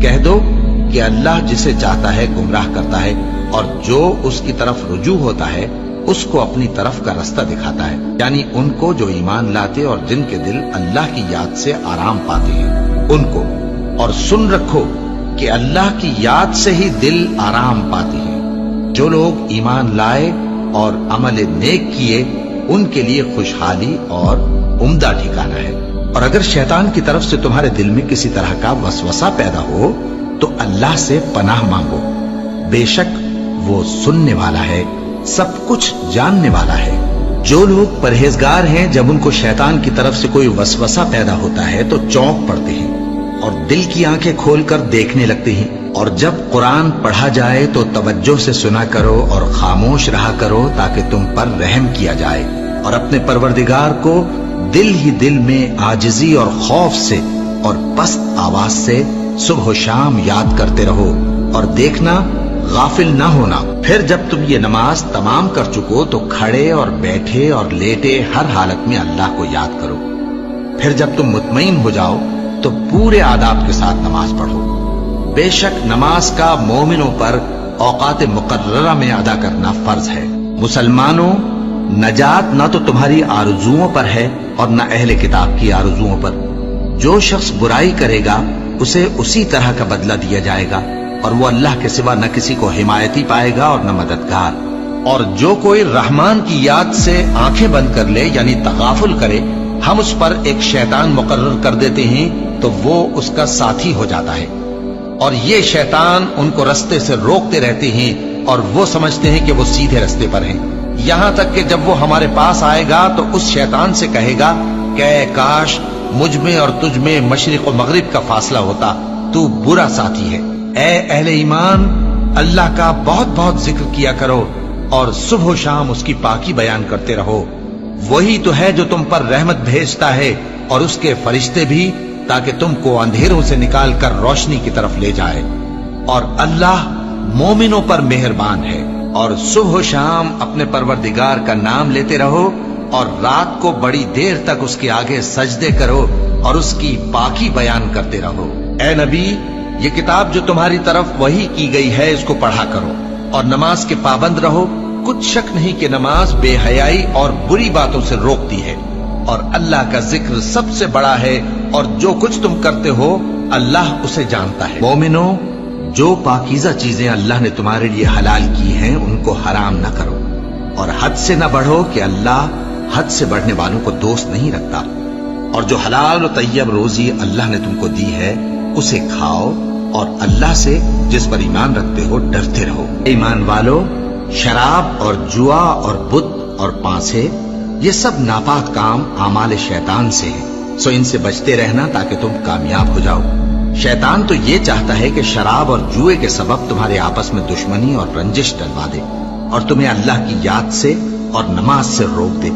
کہہ دو کہ اللہ جسے چاہتا ہے گمراہ کرتا ہے، اور جو اس کی طرف رجوع ہوتا ہے اس کو اپنی طرف کا رستہ دکھاتا ہے، یعنی ان کو جو ایمان لاتے اور جن کے دل اللہ کی یاد سے آرام پاتے ہیں ان کو۔ اور سن رکھو کہ اللہ کی یاد سے ہی دل آرام پاتے ہیں۔ جو لوگ ایمان لائے اور عمل نیک کیے ان کے لیے خوشحالی اور عمدہ ٹھکانہ ہے۔ اور اگر شیطان کی طرف سے تمہارے دل میں کسی طرح کا وسوسہ پیدا ہو تو اللہ سے پناہ مانگو، بے شک وہ سننے والا ہے، سب کچھ جاننے والا ہے۔ جو لوگ پرہیزگار ہیں جب ان کو شیطان کی طرف سے کوئی وسوسہ پیدا ہوتا ہے تو چونک پڑتے ہیں اور دل کی آنکھیں کھول کر دیکھنے لگتے ہیں، اور جب قرآن پڑھا جائے تو توجہ سے سنا کرو اور خاموش رہا کرو تاکہ تم پر رحم کیا جائے، اور اپنے پروردگار کو دل ہی دل میں عاجزی اور خوف سے اور پست آواز سے صبح و شام یاد کرتے رہو، اور دیکھنا غافل نہ ہونا۔ پھر جب تم یہ نماز تمام کر چکو تو کھڑے اور بیٹھے اور لیٹے ہر حالت میں اللہ کو یاد کرو۔ پھر جب تم مطمئن ہو جاؤ تو پورے آداب کے ساتھ نماز پڑھو۔ بے شک نماز کا مومنوں پر اوقات مقررہ میں ادا کرنا فرض ہے۔ مسلمانوں، نجات نہ تو تمہاری آرزوؤں پر ہے اور نہ اہل کتاب کی آرزوؤں پر۔ جو شخص برائی کرے گا اسے اسی طرح کا بدلہ دیا جائے گا، اور وہ اللہ کے سوا نہ کسی کو حمایتی پائے گا اور نہ مددگار۔ اور جو کوئی رحمان کی یاد سے آنکھیں بند کر لے یعنی تغافل کرے، ہم اس پر ایک شیطان مقرر کر دیتے ہیں تو وہ اس کا ساتھی ہو جاتا ہے، اور یہ شیطان ان کو رستے سے روکتے رہتے ہیں اور وہ سمجھتے ہیں کہ وہ سیدھے رستے پر ہیں، یہاں تک کہ جب وہ ہمارے پاس آئے گا تو اس شیطان سے کہے گا کہ اے کاش مجھ میں اور تجھ میں مشرق و مغرب کا فاصلہ ہوتا، تو برا ساتھی ہے۔ اے اہل ایمان، اللہ کا بہت بہت ذکر کیا کرو اور صبح و شام اس کی پاکی بیان کرتے رہو، وہی تو ہے جو تم پر رحمت بھیجتا ہے اور اس کے فرشتے بھی، تاکہ تم کو اندھیروں سے نکال کر روشنی کی طرف لے جائے۔ اور اللہ مومنوں پر مہربان ہے۔ اور صبح و شام اپنے پروردگار کا نام لیتے رہو، اور رات کو بڑی دیر تک اس کے آگے سجدے کرو اور اس کی پاکی بیان کرتے رہو۔ اے نبی، یہ کتاب جو تمہاری طرف وحی کی گئی ہے اس کو پڑھا کرو اور نماز کے پابند رہو۔ کچھ شک نہیں کہ نماز بے حیائی اور بری باتوں سے روکتی ہے، اور اللہ کا ذکر سب سے بڑا ہے، اور جو کچھ تم کرتے ہو اللہ اسے جانتا ہے۔ مومنوں، جو پاکیزہ چیزیں اللہ نے تمہارے لیے حلال کی ہیں ان کو حرام نہ کرو، اور حد سے نہ بڑھو کہ اللہ حد سے بڑھنے والوں کو دوست نہیں رکھتا، اور جو حلال و طیب روزی اللہ نے تم کو دی ہے اسے کھاؤ، اور اللہ سے جس پر ایمان رکھتے ہو ڈرتے رہو۔ ایمان والو، شراب اور جوا اور بت اور پانسے یہ سب ناپاک کام اعمال شیطان سے ہیں، سو ان سے بچتے رہنا تاکہ تم کامیاب ہو جاؤ۔ شیطان تو یہ چاہتا ہے کہ شراب اور جوئے کے سبب تمہارے آپس میں دشمنی اور رنجش ڈلوا دے اور تمہیں اللہ کی یاد سے اور نماز سے روک دے۔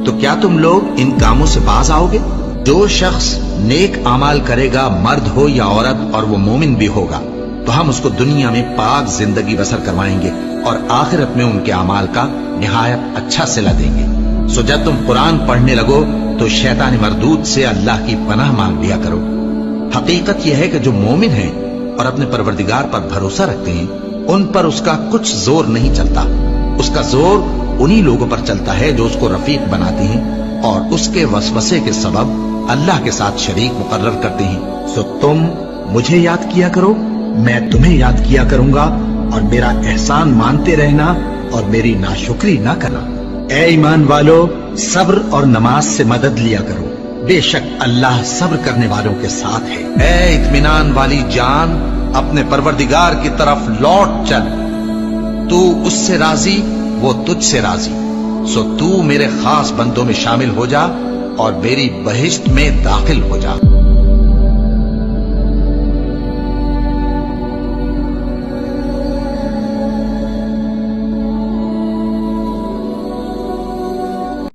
تو کیا تم لوگ ان کاموں سے باز آؤ گے؟ جو شخص نیک اعمال کرے گا، مرد ہو یا عورت، اور وہ مومن بھی ہوگا، تو ہم اس کو دنیا میں پاک زندگی بسر کروائیں گے اور آخرت میں ان کے اعمال کا نہایت اچھا صلہ دیں گے۔ سو جب تم قرآن پڑھنے لگو تو شیطان مردود سے اللہ کی پناہ مانگ لیا کرو۔ حقیقت یہ ہے کہ جو مومن ہیں اور اپنے پروردگار پر بھروسہ رکھتے ہیں ان پر اس کا کچھ زور نہیں چلتا، اس کا زور انہی لوگوں پر چلتا ہے جو اس کو رفیق بناتے ہیں اور اس کے وسوسے کے سبب اللہ کے ساتھ شریک مقرر کرتے ہیں۔ سو تم مجھے یاد کیا کرو، میں تمہیں یاد کیا کروں گا، اور میرا احسان مانتے رہنا اور میری ناشکری نہ کرنا۔ اے ایمان والو، صبر اور نماز سے مدد لیا کرو، بے شک اللہ صبر کرنے والوں کے ساتھ ہے۔ اے اطمینان والی جان، اپنے پروردگار کی طرف لوٹ چل، تو اس سے راضی وہ تجھ سے راضی، سو تو میرے خاص بندوں میں شامل ہو جا اور میری بہشت میں داخل ہو جا۔